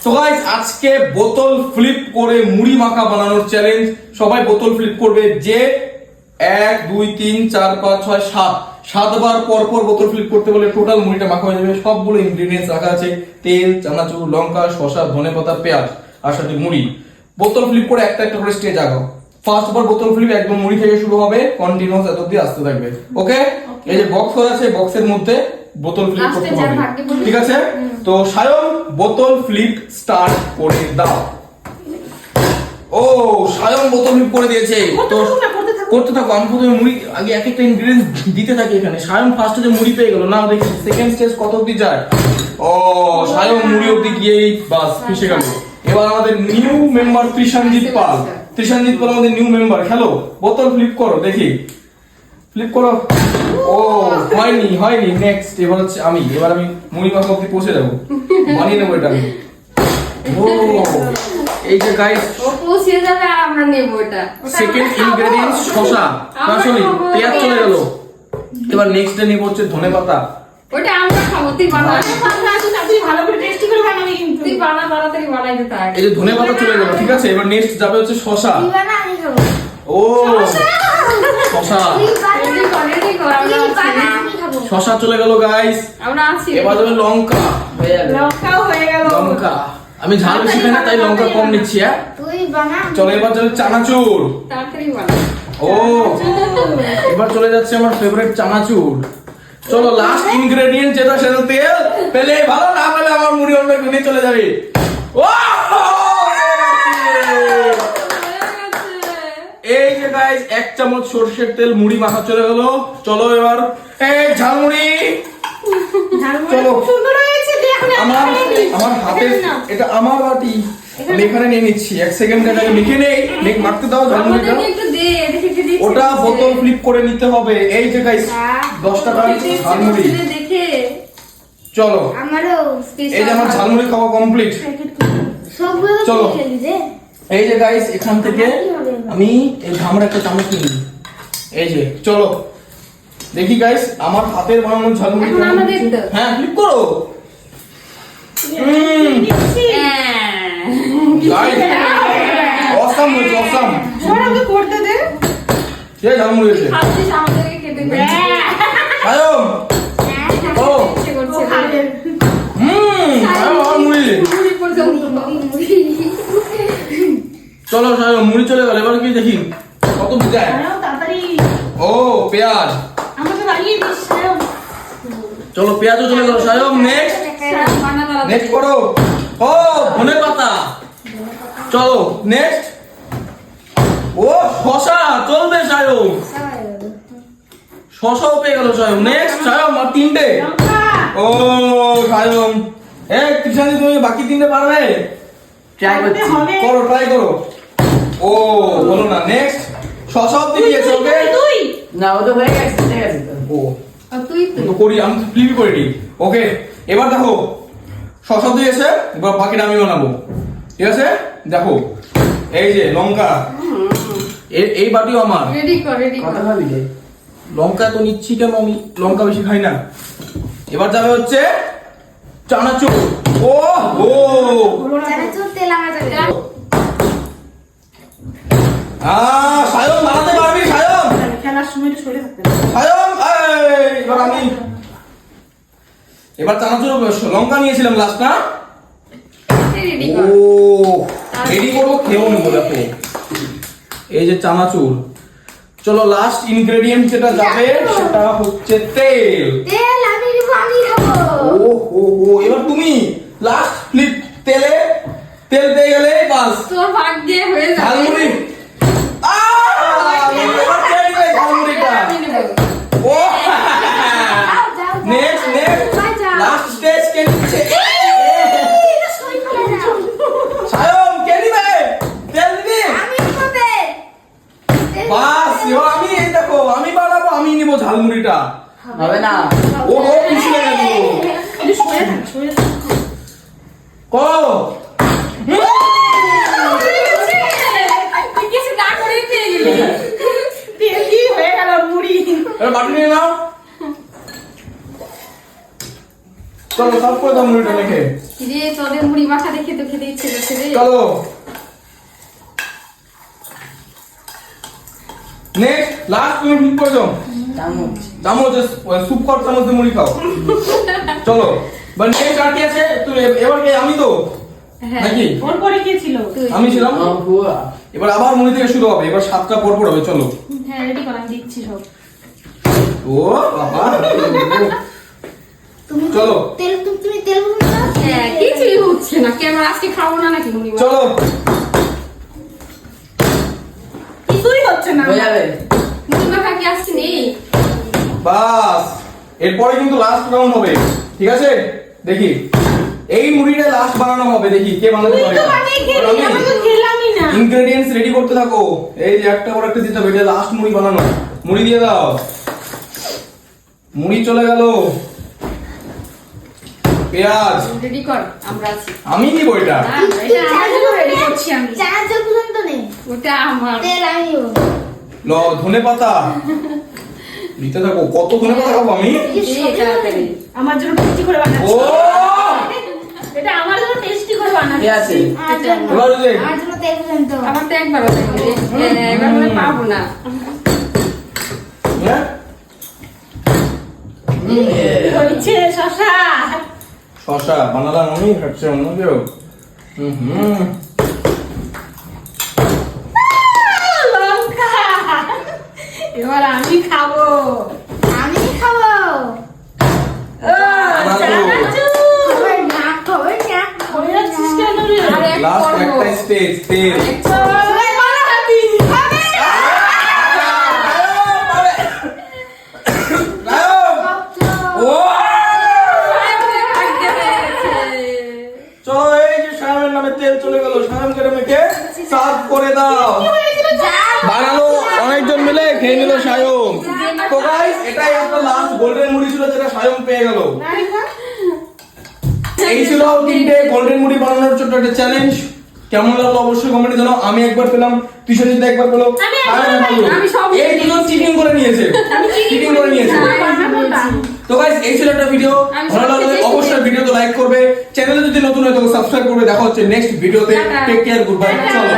তো গাইস আজকে বোতল ফ্লিপ করে মুড়ি মাখা বানানোর চ্যালেঞ্জ। সবাই বোতল ফ্লিপ করবে, যে 1 2 3 4 5 6 7 7বার পর পর বোতল ফ্লিপ করতে বলে টোটাল মুড়িটা মাখা হয়ে যাবে। সবগুলো ইনগ্রেডিয়েন্টস রাখা আছে, তেল, চানাচুর, লঙ্কা, শসা, ধনেপাতা, পেঁয়াজ আর সাথে মুড়ি। বোতল ফ্লিপ করে একটা একটা করে স্টেজ আগাও। ফার্স্ট বার বোতল ফ্লিপ একদম মুড়ি থেকে শুরু হবে, কন্টিনিউয়াস এত অবধি আসতে থাকবে। ওকে, এই যে বক্স আছে, বক্সের মধ্যে বোতল ফ্লিপ করতে হবে, ঠিক আছে? তো সায়ন বোতল ফ্লিপ স্টার্ট করে দাও। ও সায়ন বোতল ফ্লিপ করে দিয়েছে। তো করতে থাকো, আমি প্রথমে মুড়ি আগে এক একটা ইনগ্রেডিয়েন্টস দিতে থাকি এখানে। সায়ন ফার্স্টে যে মুড়ি পেয়ে গেল, না দেখি সেকেন্ড স্টেজ কত অবধি যায়। ও সায়ন মুড়ি অবধি গিয়েই বাস ফেসে গেল। এবার আমাদের নিউ মেম্বার ত্রিশানজিৎ পাল। ত্রিশানজিৎ পাল আমাদের নিউ মেম্বার। খেলো, বোতল ফ্লিপ করো, দেখি ফ্লিপ করো। ও হয়নি। নেক্সট এবার হচ্ছে আমি। এবার আমি মুড়ি মাখা অবধি পৌঁছে যাবো, বানিয়ে নেবো এটা আমি। ও এই যে গাইস ও পৌঁছে যাবে আর আমরা নেব এটা। সেকেন্ড ইনগ্রেডিয়েন্টস শসা, সরি পেঁয়াজ চলে গেল। এবার নেক্সট ডে নেব হচ্ছে ধনেপাতা। ওটা আমরা খাবো, তুই বানা। তুই ভালো করে টেস্টি করে বানাবি কিন্তু। তুই বানা, তাড়াতাড়ি বানাই দে তাই। এই যে ধনেপাতা চলে গেল, ঠিক আছে? এবার নেক্সট যাবে হচ্ছে শসা। তুই বানা, আমি খাবো। ও শসা, তুই বানা, রেডি কর, আমরা তুই বানা, আছি। আমি খাবো। শসা চলে গেল গাইস। আমরা আছি। এবার যাবে লঙ্কা। লঙ্কাও হয়ে গেল। লঙ্কা আমি ঝাল বেশি খাই না, তাই লঙ্কা কম নিচ্ছি। হ্যাঁ তুই বানা। চলো এবার যাবে চানাচুর। তাড়াতাড়ি বানা। ও এবার চলে যাচ্ছে আমার ফেভারিট চানাচুর। চলো লাস্ট ইনগ্রেডিয়েন্ট যেটা, সেটা তেল। পেলে ভালো, না পেলে আমার মুড়ি অন্য নিয়ে চলে যাবে। ও এই যে গাইস 1 চামচ সরষের তেল, মুড়ি মাখা চলে গেল। চলো এবার এই ঝালমুড়ি। চলো সুন্দর হয়েছে তুই এখন আমার হাতে, এটা আমার বাটি, আমি এখানে নিয়ে নিচ্ছি। 1 সেকেন্ড এটাকে মেখে নেই, মাখতে দাও ঝালমুড়িটা। আমাদেরকে একটু দে, দেখে দিচ্ছি। ওটা বোতল ফ্লিপ করে নিতে হবে। এই যে গাইস 10 টাকা ঝালমুড়ি। দেখে চলো আমারও এই যে আমার ঝালমুড়ি খাওয়া কমপ্লিট। সবগুলো চলো। তুই খেলি যে। এই যে গাইস এখান থেকে আমি এই ধামরা একটা চামচ নিই। এই যে চলো দেখি গাইস আমার হাতের বানানো ঝালমুড়ি এখন কেমন আমাদের হচ্ছে। তো। হ্যাঁ ফ্লিপ করো। গাইস অসাম হয়েছে, অসাম। ওরাকে করতে দে। সে ঝালমুড়ি হয়েছে। খাচ্ছিস, আমাদেরকে খেতে দে। আয়ো ও ইচ্ছে করছে। ও খাবে। আয়ো আমার মুড়ি। মুড়ি পর্যন্ত। চলো সায়ো মুড়ি চলে গেল। এবার কি দেখি কত বুঝায়। আরো তাড়াতাড়ি। ও পেঁয়াজ, আমাকে বানিয়ে দিস সায়ন। চলো পেঁয়াজও চলে গেল। সায়ম নেক্সট বানা তাড়াতাড়ি। নেক্সট করো। ও ধনেপাতা। চলো নেক্সট। ও শসা চলবে সায়ম, শসাও পেয়ে গেল সায়ম। নেক্সট সায়ম আর 3টে। লঙ্কা। ও সায়ম এই কৃষানি তুমি বাকি 3টে পারবে? ট্রাই করছি, করো ট্রাই করো। ও বলো না। নেক্সট শসাও দিয়েছে। ওকে তুই না ও তো হয়ে গেছে, ঠিক আছে তো। ও আর তুই তো। তো করি, আমি ফ্লিপ করে দিই। ওকে এবার দেখো শসা দিয়েছে, এবার বাকিটা আমি বানাবো, ঠিক আছে? দেখো এই যে লঙ্কা, এই বাটিও আমার। রেডি কর, রেডি কর। কথা ভাবি যে লঙ্কা তো নিচ্ছি কেন, আমি লঙ্কা বেশি খাই না। এবার যাবে হচ্ছে চানাচুর। ও ও চানাচুর তেল আমার যাবে। সায়ন বানাতে পারবি? সায়ন খেলার সময় একটু সরে থাকতে হবে। সায়ন এবার আমি, এবার চানাচুর লঙ্কা নিয়েছিলাম লাস্ট না। রেডি ও কর। রেডি করবো, খেয়েও নেবো। দেখো এই যে চানাচুর। চলো লাস্ট ইনগ্রেডিয়েন্ট যেটা যাবে সেটা হচ্ছে তেল। তেল আমি নিব, আমি খাবো। ও হো হো এবার তুমি লাস্ট ফ্লিপ। তেলে তেল পেয়ে গেলে বাস তোর ভাগ দিয়ে হয়ে যাবে। ঝালমুড়ি। এবার খেয়ে নিবে ঝালমুড়িটা। আমি নেব। ও যাও, যাও, নেক্সট যাও, যাও। লাস্ট স্টেজ কে নিচ্ছে? এটা সই করে দাও। সায়ন কে নিবে? তেল দিবি? আমি নিব তেল। বাস এবার আমি, এই দেখো আমি বানাবো, আমি নিব ঝালমুড়িটা। হবে না। ও ও খুশি হয়ে গেল। একটু সরে থাক, সরে থাক। করো। তুই কিছু না করেই পেয়ে গেলি। তেল কি হয়ে গেল মুড়ি। এবার বাটি নিয়ে নাও। চলো সাফ করে দাও মুড়িটা মেখে রে তোদের মুড়ি মাখা দেখে তো খেতে ইচ্ছে করছে রে। চলো নেক্সট লাস্ট তুমি ফ্লিপ করে দাও চামচ চামচ স্যুপ কর চামচ দিয়ে মুড়ি খাও চলো বাট নেক্সট আর কি আছে তুমি এবার কে আমি তো হ্যাঁ। নাকি ওর পরে কে ছিল? তুই। আমি ছিলাম আমার বুয়া এবার আবার মুড়ি থেকে শুরু হবে এবার 7টা পর পর হবে চলো হ্যাঁ রেডি কর, আমি দিচ্ছি সব। ও বাবা তুমি চলো। তুমি তেল বুঝো না? হ্যাঁ কিছুই হচ্ছে না কেন আজকে খাবো না নাকি মুড়ি মাখা? চলো কিছুই হচ্ছে না। হয়ে যাবে মুড়ি মাখা কি আসছে নেই? বাস এরপরে কিন্তু লাস্ট রাউন্ড হবে ঠিক আছে দেখি এই মুড়িটা লাস্ট বানানো হবে দেখি কে বানাতে তুই পারে তো বানিয়ে খেলি, আমি তো খেলামই না। ইনগ্রেডিয়েন্টস রেডি করতে থাকো এই যে একটা পর একটা দিতে হবে এটা লাস্ট মুড়ি বানানো মুড়ি দিয়ে দাও মুড়ি চলে গেল পেঁয়াজ রেডি কর আমরা আছি। আমি কি বইটা না, এটা আমার জন্য রেডি করছি আমি। চার জল পর্যন্ত নেই। ওটা আমার। তেল আমিও। ল ধনে পাতা দিতে থাকো কত ধনে পাতা খাবো আমি দে তাড়াতাড়ি। আমার জন্য টেস্টি করে ও বানাচ্ছি। এটা আমার জন্য টেস্টি করে বানাচ্ছি। কে আছে আমার জন্য। এবার ওই যে আমার জন্য তেল পর্যন্ত। আমার তো একবার এবার মনে হয় পাবো না। হ্যাঁ হয়েছে শশা। শশা বানালাম আমি খাচ্ছে অন্য কেউ হুম লঙ্কা। এবার আমি খাবো। আমি খাবো। চানাচুর। খাবার না, খাবার না, হয়ে খাবার যাচ্ছিস না। কেন রে? আর এক লাস্ট করবো। একটা স্টেজ তেল সবাই বানাবি। ও চলো এই যে শায়ামের নামে তেল চলে গেল শায়ামকে মেখে সার্ভ করে দাও বানালো অনেকজন মিলে খেয়ে নিল শায়ম তো গাইস এটাই একটা লাস্ট গোল্ডেন মুড়ি ছিল যেটা শায়ম পেয়ে গেল এই ছিল তিনটে গোল্ডেন মুড়ি বানানোর ছোট্ট একটা চ্যালেঞ্জ কেমন লাগলো অবশ্যই কমেন্টে জানাও আমি একবার পেলাম তিশাজিৎ একবার পেলো আমি শায়ম একবার পেলো। আমি সব এই দুজন চিটিং করে নিয়েছে চিটিং করে নিয়েছে বানাবোটা। তো গাইস এই ছিল একটা ভিডিও আমি ভালো লাগলে সবচেয়ে অবশ্যই ভিডিওতে লাইক করবে চ্যানেলে যদি নতুন হয় তো সাবস্ক্রাইব করবে দেখা হচ্ছে নেক্সট ভিডিওতে tata. Take care good bye চলো